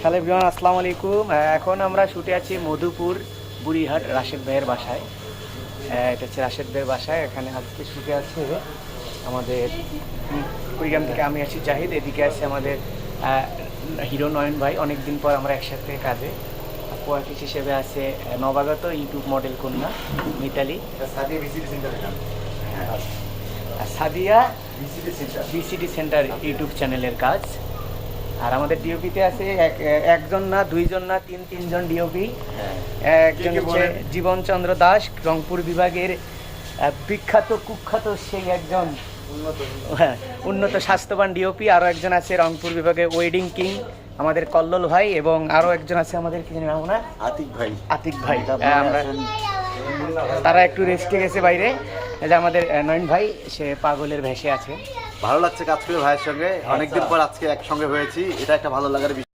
Hello everyone, আসসালামু আলাইকুম। এখন আমরা শুটে আছি মধুপুর বুড়িহাট রাশেদ ভাইয়ের বাসায়। এটা হচ্ছে রাশেদ ভাইয়ের বাসায়। এখানে আজকে শুটে আছে আমাদের কুড়িগ্রাম থেকে আমি আছি জাহিদ, এদিকে আছে আমাদের হিরো নয়ন ভাই। অনেক দিন পর আমরা একসাথে কাজে। কোয়ার্টিস্ট হিসেবে আছে নবাগত ইউটিউব মডেল কন্যা Mitali, Sadia B C D centre YouTube চ্যানেলের কাজ। আর আমাদের ডিওপিতে আছে একজন না, দুইজন না, তিনজন ডিওপি। একজন হচ্ছে জীবনচন্দ্র দাস, রংপুর বিভাগের বিখ্যাত কুখ্যাত সেই একজন উন্নত স্বাস্থ্যবান ডিওপি। আরও একজন আছে রংপুর বিভাগের ওয়েডিং কিং আমাদের কল্লোল ভাই, এবং আরও একজন আছে আমাদের কি জানি নাম না, আতিক ভাই। আমরা তারা একটু রেস্টে গেছে বাইরে। যে আমাদের নয়ন ভাই, সে পাগলের ভেসে আছে। ভালো লাগছে কাজ করে ভাইয়ের সঙ্গে, অনেকদিন পর আজকে একসঙ্গে হয়েছি, এটা একটা ভালো লাগার বিষয়।